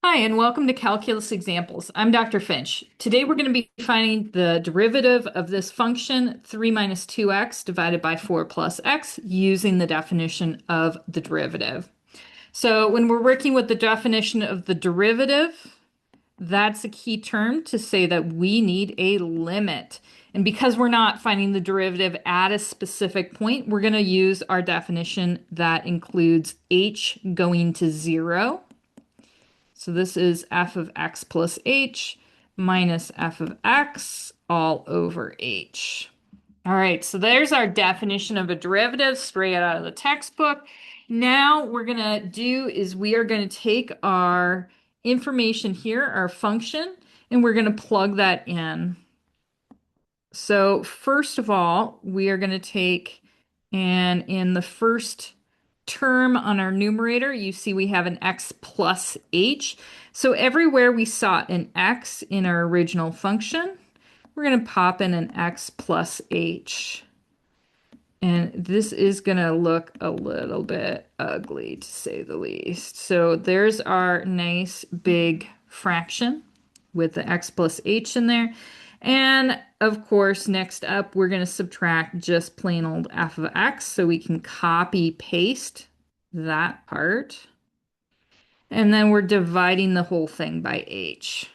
Hi, and welcome to Calculus Examples. I'm Dr. Finch. Today we're going to be finding the derivative of this function 3 minus 2x divided by 4 plus x using the definition of the derivative. So when we're working with the definition of the derivative, that's a key term to say that we need a limit. And because we're not finding the derivative at a specific point, we're going to use our definition that includes h going to 0. So this is f of x plus h minus f of x all over h. All right, so there's our definition of a derivative straight out of the textbook. Now we're going to do is we are going to take our information here, our function, and we're going to plug that in. So first of all, we are going to take, and in the first term on our numerator, you see we have an x plus h. So everywhere we saw an x in our original function, we're going to pop in an x plus h. And this is going to look a little bit ugly, to say the least. So there's our nice big fraction with the x plus h in there. And of course, next up, we're going to subtract just plain old f of x so we can copy paste that part. And then we're dividing the whole thing by h.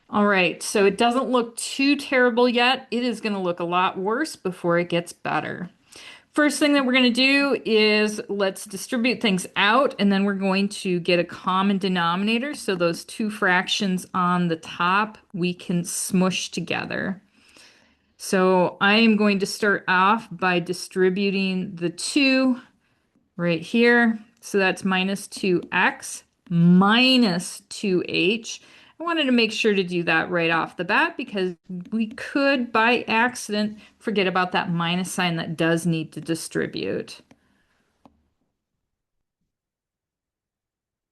All right, so it doesn't look too terrible yet. It is going to look a lot worse before it gets better. First thing that we're going to do is let's distribute things out, and then we're going to get a common denominator. So those two fractions on the top we can smush together. So I am going to start off by distributing the 2 right here. So that's minus 2x minus 2h. I wanted to make sure to do that right off the bat because we could, by accident, forget about that minus sign that does need to distribute.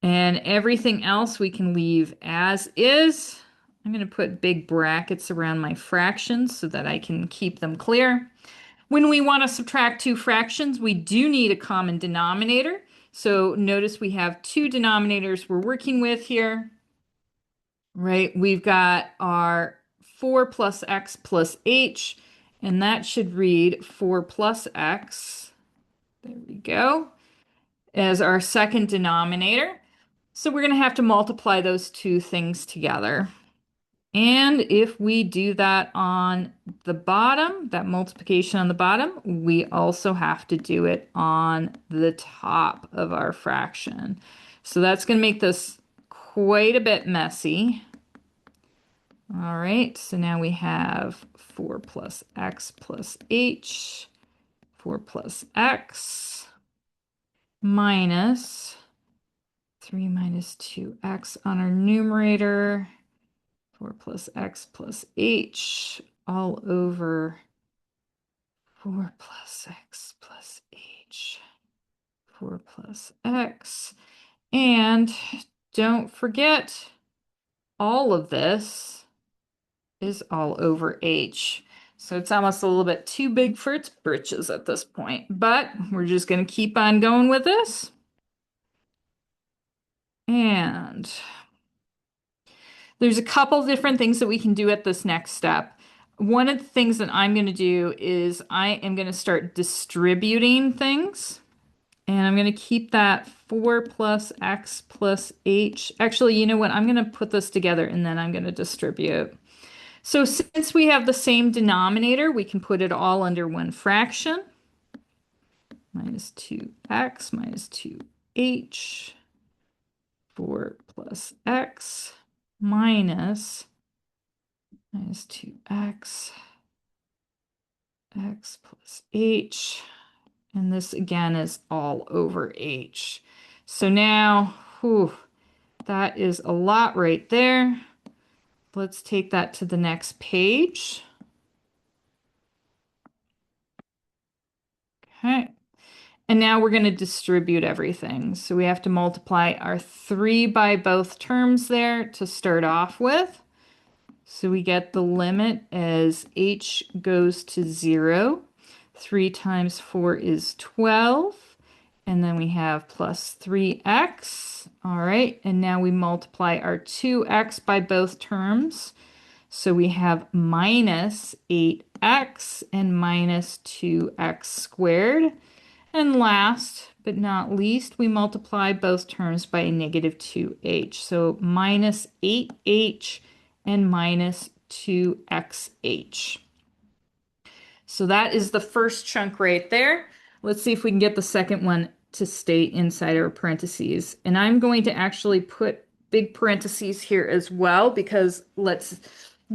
And everything else we can leave as is. I'm going to put big brackets around my fractions so that I can keep them clear. When we want to subtract two fractions, we do need a common denominator. So notice we have two denominators we're working with here, right? We've got our 4 plus x plus h, and that should read 4 plus x, there we go, as our second denominator. So we're going to have to multiply those two things together. And if we do that on the bottom, that multiplication on the bottom, we also have to do it on the top of our fraction. So that's going to make this quite a bit messy. All right, so now we have 4 plus x plus h, 4 plus x minus 3 minus 2x on our numerator. 4 plus x plus h all over 4 plus x plus h, 4 plus x. And don't forget, all of this is all over h. So it's almost a little bit too big for its britches at this point, but we're just going to keep on going with this. And there's a couple different things that we can do at this next step. One of the things that I'm going to do is I am going to start distributing things. And I'm going to keep that 4 plus x plus h. Actually, you know what? I'm going to put this together and then I'm going to distribute. So since we have the same denominator, we can put it all under one fraction. Minus 2x minus 2h. 4 plus x minus 2x, x plus h, and this again is all over h. So now, whew, that is a lot right there. Let's take that to the next page. Okay. And now we're going to distribute everything. So we have to multiply our 3 by both terms there to start off with. So we get the limit as h goes to 0. 3 times 4 is 12. And then we have plus 3x All right, and now we multiply our 2x by both terms. So we have minus 8x and minus 2x squared. And last but not least, we multiply both terms by a negative 2h. So minus 8h and minus 2xh. So that is the first chunk right there. Let's see if we can get the second one to stay inside our parentheses. And I'm going to actually put big parentheses here as well because let's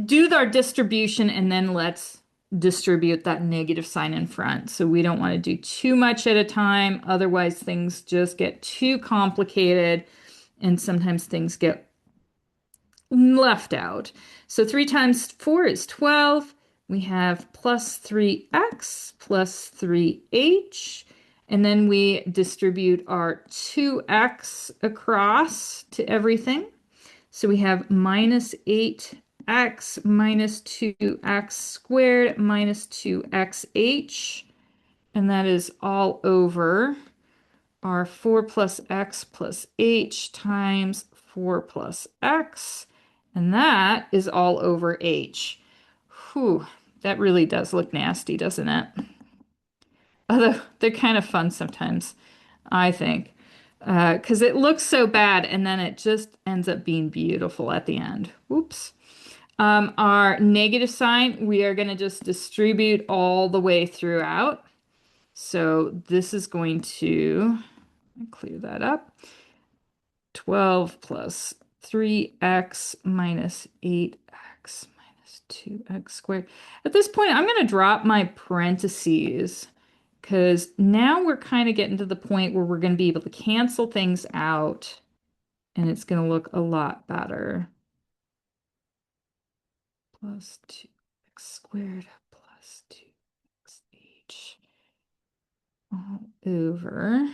do our distribution and then let's distribute that negative sign in front. So we don't want to do too much at a time. Otherwise, things just get too complicated and sometimes things get left out. So 3 times 4 is 12. We have plus 3x plus 3h. And then we distribute our 2x across to everything. So we have minus 8x minus 2x squared minus 2xh. And that is all over our 4 plus x plus h times 4 plus x. And that is all over h. Whew, that really does look nasty, doesn't it? Although they're kind of fun sometimes, I think. Because it looks so bad and then it just ends up being beautiful at the end. Whoops. Our negative sign, we are going to just distribute all the way throughout. So this is going to clear that up. 12 plus 3x minus 8x minus 2x squared. At this point, I'm going to drop my parentheses because now we're kind of getting to the point where we're going to be able to cancel things out and it's going to look a lot better. Plus 2x squared plus 2xh all over.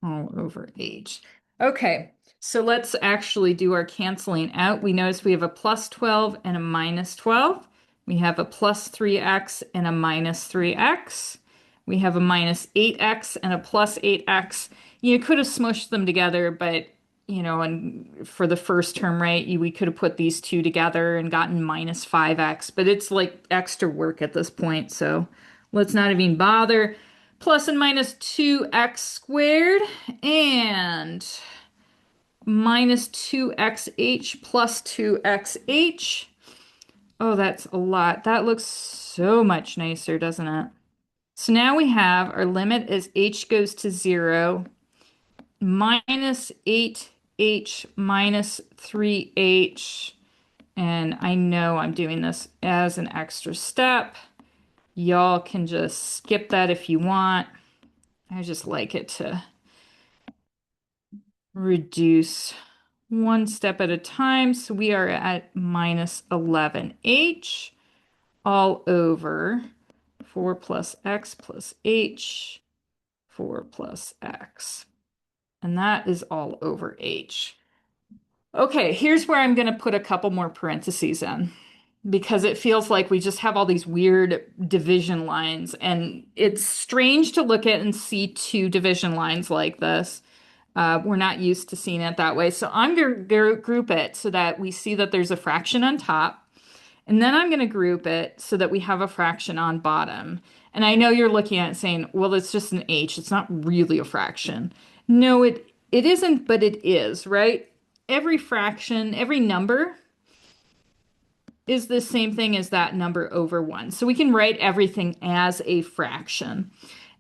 All over h. Okay, so let's actually do our canceling out. We notice we have a plus 12 and a minus 12. We have a plus 3x and a minus 3x. We have a minus 8x and a plus 8x. You could have smushed them together, but you know, and for the first term, right, we could have put these two together and gotten minus 5x, but it's like extra work at this point, so let's not even bother. Plus and minus 2x squared and minus 2xh plus 2xh. Oh, that's a lot. That looks so much nicer, doesn't it? So now we have our limit as h goes to 0, minus 8h minus 3h. And I know I'm doing this as an extra step. Y'all can just skip that if you want. I just like it to reduce one step at a time. So we are at minus 11h all over 4 plus x plus h, 4 plus x. And that is all over h. Okay, here's where I'm going to put a couple more parentheses in because it feels like we just have all these weird division lines and it's strange to look at and see two division lines like this. We're not used to seeing it that way. So I'm going to group it so that we see that there's a fraction on top. And then I'm going to group it so that we have a fraction on bottom. And I know you're looking at it saying, well, it's just an h. It's not really a fraction. No, it isn't, but it is, right? Every fraction, every number is the same thing as that number over 1. So we can write everything as a fraction.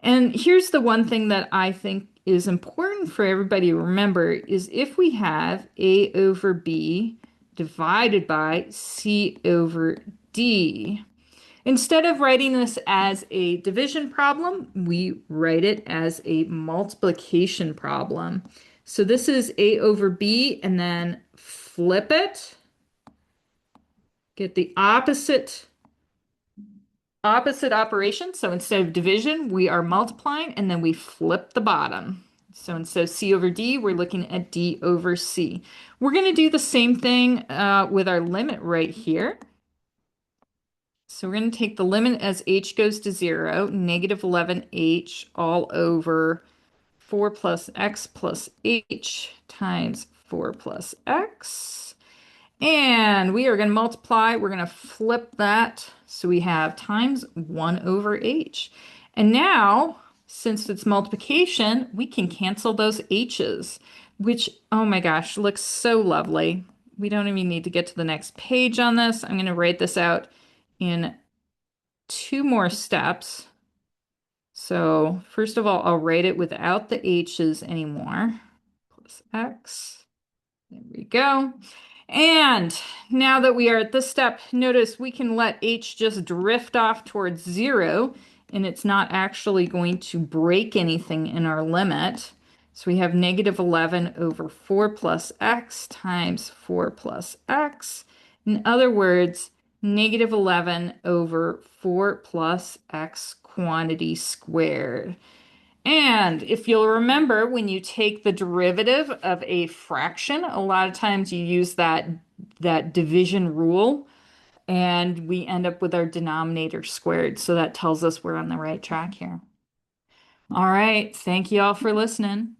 And here's the one thing that I think is important for everybody to remember is if we have a over b divided by c over d, instead of writing this as a division problem, we write it as a multiplication problem. So this is a over b and then flip it. Get the opposite operation. So instead of division, we are multiplying and then we flip the bottom. So instead of c over d, we're looking at d over c. We're going to do the same thing with our limit right here. So we're going to take the limit as h goes to 0, negative 11h all over 4 plus x plus h times 4 plus x. And we are going to multiply. We're going to flip that. So we have times 1 over h. And now, since it's multiplication, we can cancel those h's, which, oh my gosh, looks so lovely. We don't even need to get to the next page on this. I'm going to write this out in 2 more steps. So first of all, I'll write it without the h's anymore. Plus x. There we go. And now that we are at this step, notice we can let h just drift off towards 0, and it's not actually going to break anything in our limit. So we have negative 11 over 4 plus x times 4 plus x. In other words, negative 11 over 4 plus x quantity squared. And if you'll remember, when you take the derivative of a fraction, a lot of times you use that division rule, and we end up with our denominator squared. So that tells us we're on the right track here. All right. Thank you all for listening.